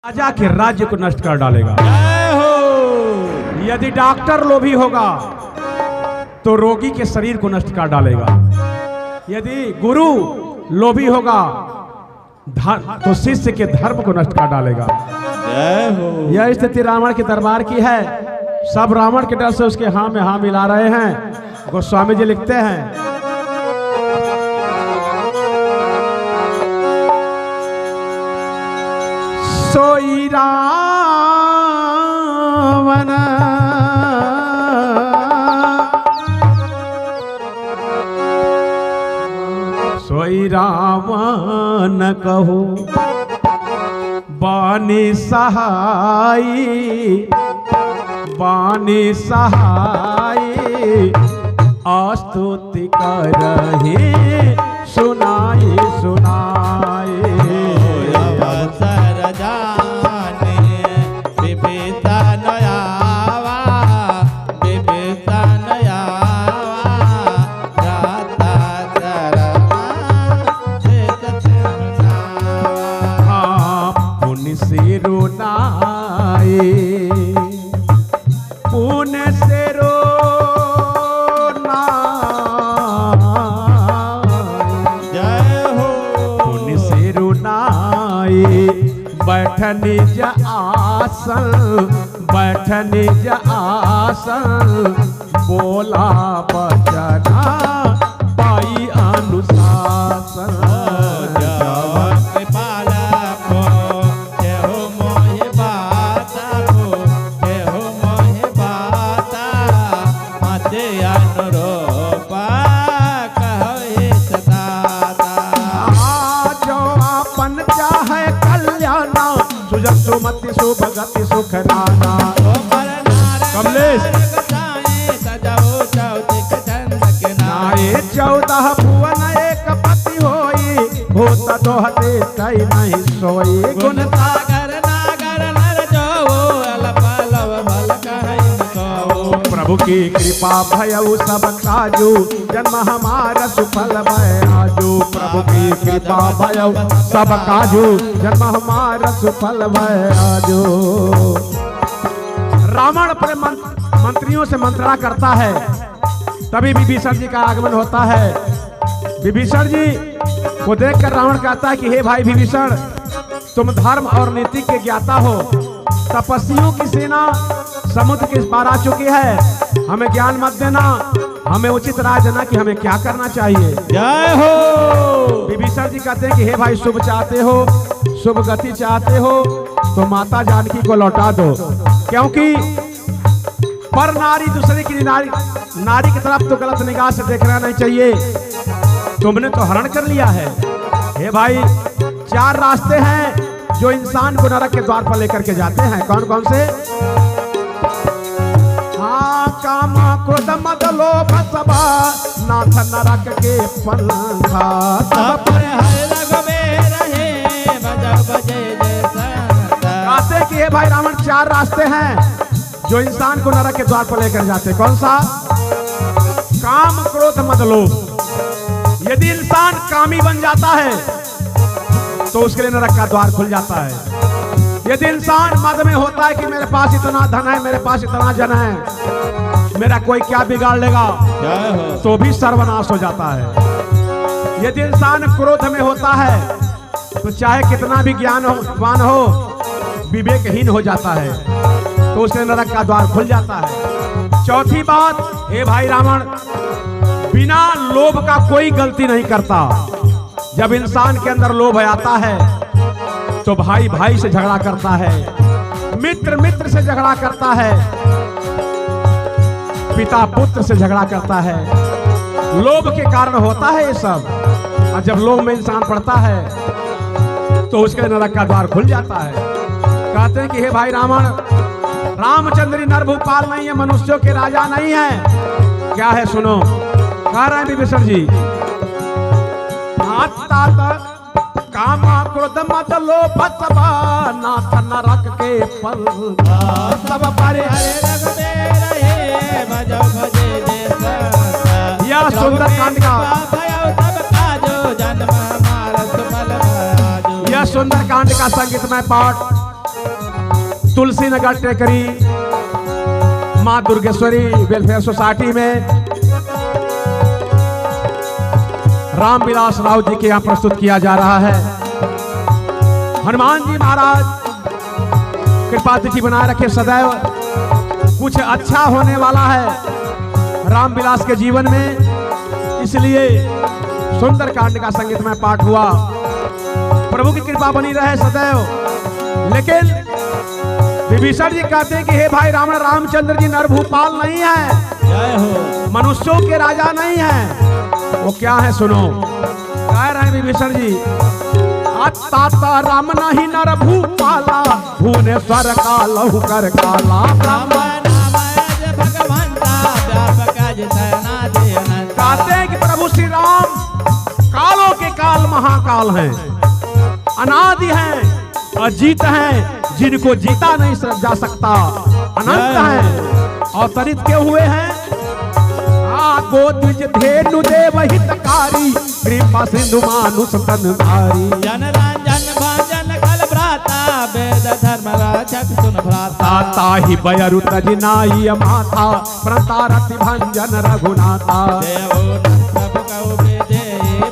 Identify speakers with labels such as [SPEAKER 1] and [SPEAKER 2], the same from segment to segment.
[SPEAKER 1] राजा के राज्य को नष्ट कर डालेगा। यदि डॉक्टर लोभी होगा तो रोगी के शरीर को नष्ट कर डालेगा। यदि गुरु लोभी होगा तो शिष्य के धर्म को नष्ट कर डालेगा। यह स्थिति रावण के दरबार की है। सब रावण के डर से उसके हाँ में हाँ मिला रहे हैं। गोस्वामी जी लिखते हैं, सोई रावण सोई रावण कहो बानी सहाई स्तुति करहि सुनाई बैठन निज आसन बोला बचना पाई अनुशासन। सुमति सुभगति सुख नाना कमलेश नाये 14 भुवन एक पति होई भूत दोहते तई नहीं सोई। गुण सागर नागर नर जो अलप लव भल कहई सो। प्रभु की कृपा भयउ सब काजू जन्म हमारा सुफल भय आजू। प्रभु की कृपा भयउ सब काजू जन्म हमारा सुफल भय आजू। रावण अपने मंत्रियों से मंत्रणा करता है, तभी विभीषण जी का आगमन होता है। विभीषण जी को देखकर रावण कहता है कि हे भाई विभीषण, तुम धर्म और नीति के ज्ञाता हो। तपस्वियों की सेना समुद्र के इस पार आ चुकी है, हमें ज्ञान मत देना, हमें उचित राय देना कि हमें क्या करना चाहिए। जय हो। विभीषण जी कहते हैं कि हे भाई शुभ चाहते हो, शुभ गति चाहते हो तो माता जानकी को लौटा दो, क्योंकि पर नारी दूसरे की नारी की तरफ तो गलत निगाह से देखना नहीं चाहिए। तुमने तो हरण कर लिया है। हे भाई 4 रास्ते हैं जो इंसान को नरक के द्वार पर लेकर के जाते हैं। कौन कौन से? हाँ, काम क्रोध मद लोभ सब नाथ नरक के पंथा सब पर है लगवे रहे बजब बजे जैसा। कहते कि हे भाई रावण 4 रास्ते हैं जो इंसान को नरक के द्वार पर लेकर जाते। कौन सा? काम क्रोध मद लोभ। यदि इंसान कामी बन जाता है तो उसके लिए नरक का द्वार खुल जाता है। यदि इंसान मद में होता है कि मेरे पास इतना धन है, मेरे पास इतना जन है, मेरा कोई क्या बिगाड़ लेगा, तो भी सर्वनाश हो जाता है। यदि इंसान क्रोध में होता है तो चाहे कितना भी ज्ञानवान हो, विवेकहीन हो जाता है, तो उसके नरक का द्वार खुल जाता है। चौथी बात, हे भाई रावण, बिना लोभ का कोई गलती नहीं करता। जब इंसान के अंदर लोभ आता है तो भाई भाई से झगड़ा करता है, मित्र मित्र से झगड़ा करता है, पिता पुत्र से झगड़ा करता है। लोभ के कारण होता है ये सब। और जब लोभ में इंसान पड़ता है तो उसके नरक का द्वार खुल जाता है। कहते हैं कि हे भाई रावण, रामचंद्र नरभूपाल नहीं है, मनुष्यों के राजा नहीं है। क्या है सुनो, कह रहे हैं विभीषण जी, काम क्रोध मद लोभ सब नाथ नरक के पंथा सब पर यह सुंदर कांड का सुंदरकांड का संगीतमय पाठ तुलसी नगर टेकरी माँ दुर्गेश्वरी वेलफेयर सोसाइटी में रामविलास राव जी के यहाँ प्रस्तुत किया जा रहा है। हनुमान जी महाराज कृपा दृष्टि बनाए रखे सदैव। कुछ अच्छा होने वाला है रामविलास के जीवन में, इसलिए सुंदरकांड का संगीतमय पाठ हुआ। प्रभु की कृपा बनी रहे सदैव। लेकिन विभीषण जी कहते हैं कि हे भाई रावण, रामचंद्र जी नरभूपाल नहीं है,
[SPEAKER 2] जय हो।
[SPEAKER 1] मनुष्यों के राजा नहीं है। वो क्या है सुनो, कह रहे हैं विभीषण जी, ताता राम नहीं नर भूपाला, भुवनेश्वर का लहु कर काला। कहते हैं कि प्रभु श्री राम कालों के काल महाकाल हैं, अनादि हैं, अजीत हैं, जिनको जीता नहीं जा सकता, अनंत हैं, अवतरित के हुए हैं। गोद्विज धेनु देव हितकारी, कृपा सिंधु मानुष तनधारी।
[SPEAKER 2] जन रंजन भंजन कल भ्राता, वेद धर्म रक्षक सुन भ्राता।
[SPEAKER 1] ताहि बयरु तजिनाई माथा, प्रतारति भंजन रघुनाथा।
[SPEAKER 2] देवो सब कहु बेदे,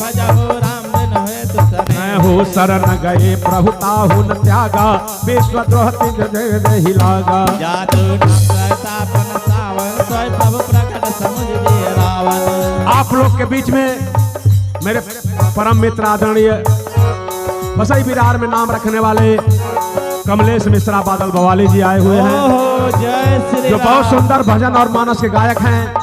[SPEAKER 2] भजहु राम बिन हेतु सने।
[SPEAKER 1] मैं हो शरण गए प्रभु ताहु न त्यागा, विश्वद्रोह तिज जय लागा।
[SPEAKER 2] जादू नवतापन सावन, सोय प्रभु प्रकट समुझ दिए रावण।
[SPEAKER 1] आप लोग के बीच में मेरे परम मित्र आदरणीय वसई विरार में नाम रखने वाले कमलेश मिश्रा बादल बवाली जी आए हुए हैं,
[SPEAKER 2] ओहो, जय श्री
[SPEAKER 1] जो
[SPEAKER 2] राम।
[SPEAKER 1] बहुत सुंदर भजन और मानस के गायक हैं।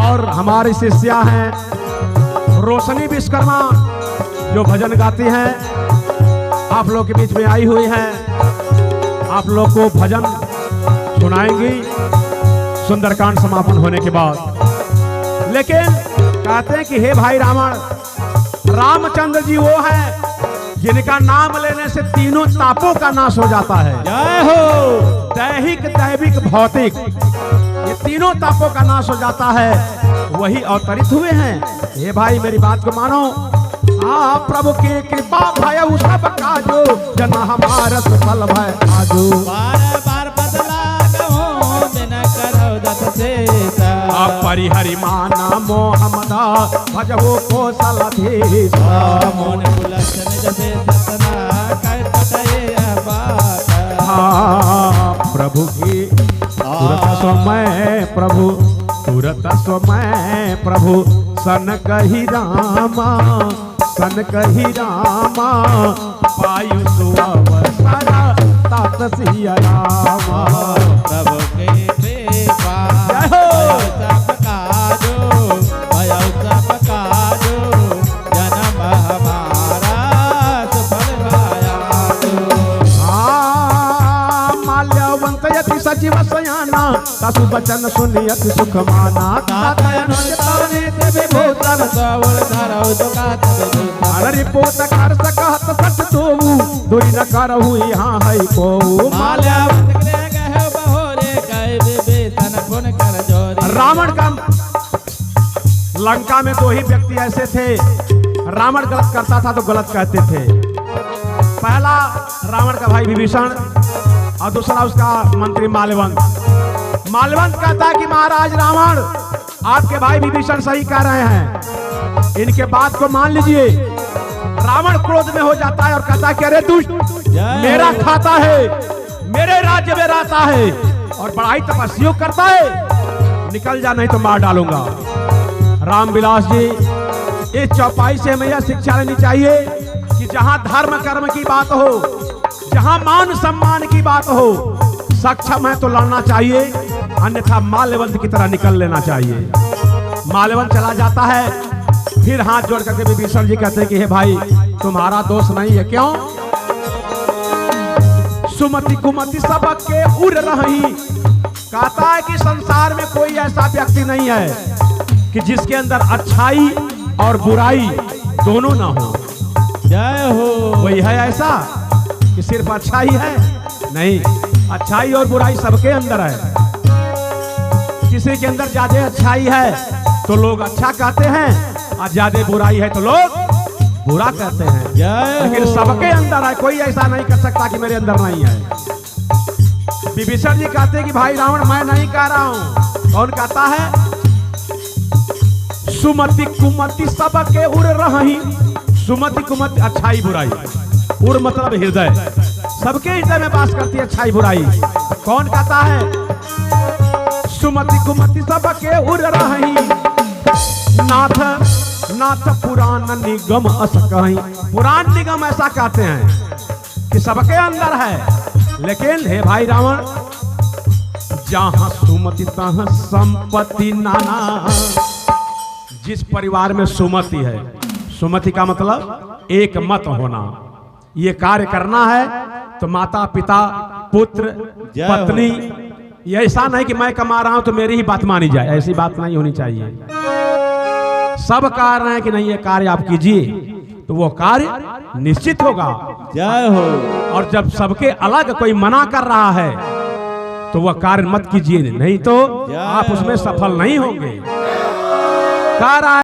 [SPEAKER 1] और हमारी शिष्या हैं रोशनी विश्वकर्मा, जो भजन गाती हैं, आप लोग के बीच में आई हुई हैं। आप लोग को भजन सुनाएंगी सुंदरकांड समापन होने के बाद। लेकिन कहते हैं कि हे भाई रावण, रामचंद्र जी वो हैं जिनका नाम लेने से तीनों तापों का नाश हो जाता है।
[SPEAKER 2] जय हो।
[SPEAKER 1] दैहिक दैविक भौतिक, ये तीनों तापों का नाश हो जाता है, वही अवतरित हुए हैं। हे भाई मेरी बात को मानो, प्रभु की कृपा भय सब काजो, जन हमारा सफल भय आजो।
[SPEAKER 2] बार बार बदला गहो, बिन करौ दत शेष।
[SPEAKER 1] परिहरि माना मोहम्मदा, भजहो कौशलधीश।
[SPEAKER 2] मोन बुलसन जसे सतना, कै पटये बात।
[SPEAKER 1] प्रभु की तुरत समय प्रभु, तुरत समय प्रभु, सन कही रामा, सन कही रामा, पायु सुअवसर तात सिया रामा।
[SPEAKER 2] प्रभु के कृपा
[SPEAKER 1] जय हो।
[SPEAKER 2] सब काजो, भयो सब काजो, जन्म हमारा सफल भया।
[SPEAKER 1] माल्यवंत यति सचिव सयाना, ससु बचन सुनियति सुख माना। तातयन चितवनित विभूतन,
[SPEAKER 2] सवल धरौ दुकात विभूषण।
[SPEAKER 1] अरे पोत कर सकहत सच तोऊ, दूरी न करहु यहाँ है कोऊ।
[SPEAKER 2] माल्यावंत गृह गहे बहोरे, कहे विभीषण पुन कर जोरे।
[SPEAKER 1] रावण का लंका में दो ही व्यक्ति ऐसे थे, रावण गलत करता था तो गलत कहते थे। पहला रावण का भाई विभीषण और दूसरा उसका मंत्री माल्यवंत। माल्यवंत कहता है कि महाराज रावण, आपके भाई विभीषण सही कह रहे हैं, इनके बात को मान लीजिए। रावण क्रोध में हो जाता है और कहता है कि अरे दुष्ट, मेरा खाता है, मेरे राज्य में रहता है और बड़ाई तपस्या करता है, निकल जा नहीं तो मार डालूंगा। रामविलास जी, इस चौपाई से हमें यह शिक्षा लेनी चाहिए कि जहां धर्म कर्म की बात हो, जहां मान सम्मान की बात हो, सक्षम है तो लड़ना चाहिए, अन्यथा माल्यवंत की तरह निकल लेना चाहिए। माल्यवंत चला जाता है, फिर हाथ जोड़ करके विभीषण जी कहते हैं कि हे भाई, तुम्हारा दोष नहीं है। क्यों? सुमति कुमति सबके उड़ रही। कहता है कि संसार में कोई ऐसा व्यक्ति नहीं है कि जिसके अंदर अच्छाई और बुराई दोनों ना हो।
[SPEAKER 2] जय हो।
[SPEAKER 1] वही है ऐसा कि सिर्फ अच्छा ही है? नहीं, अच्छाई और बुराई सबके अंदर है। किसी के अंदर ज्यादा अच्छाई है तो लोग अच्छा कहते हैं और ज्यादा बुराई है तो लोग बुरा कहते हैं। लेकिन सबके अंदर है, कोई ऐसा नहीं कर सकता कि मेरे अंदर नहीं है। विभीषण जी कहते हैं कि भाई रावण मैं नहीं कह रहा हूं। कौन कहता है? सुमति कुमति सबके उड़ रही। सुमति कुमति अच्छाई बुराई, उड़ मतलब हृदय, सबके हृदय में वास करती है अच्छाई बुराई। कौन कहता है? सुमति कुमति सबके उड़ रही। नाथ नाथ पुराण निगम अस कहीं। पुराण निगम ऐसा कहते हैं कि सबके अंदर है। लेकिन हे भाई रावण, जहां सुमति तहां संपत्ति नाना। जिस परिवार में सुमति है, सुमति का मतलब एक मत होना, ये कार्य करना है तो माता पिता पुत्र पत्नी, ये ऐसा नहीं कि मैं कमा रहा हूं तो मेरी ही बात मानी जाए, ऐसी बात नहीं होनी चाहिए। सब कह रहे हैं कि नहीं ये कार्य आप कीजिए तो वो कार्य निश्चित होगा।
[SPEAKER 2] जय हो।
[SPEAKER 1] और जब सबके अलग कोई मना कर रहा है तो वह कार्य मत कीजिए, नहीं तो आप उसमें सफल नहीं होंगे। कह रहा है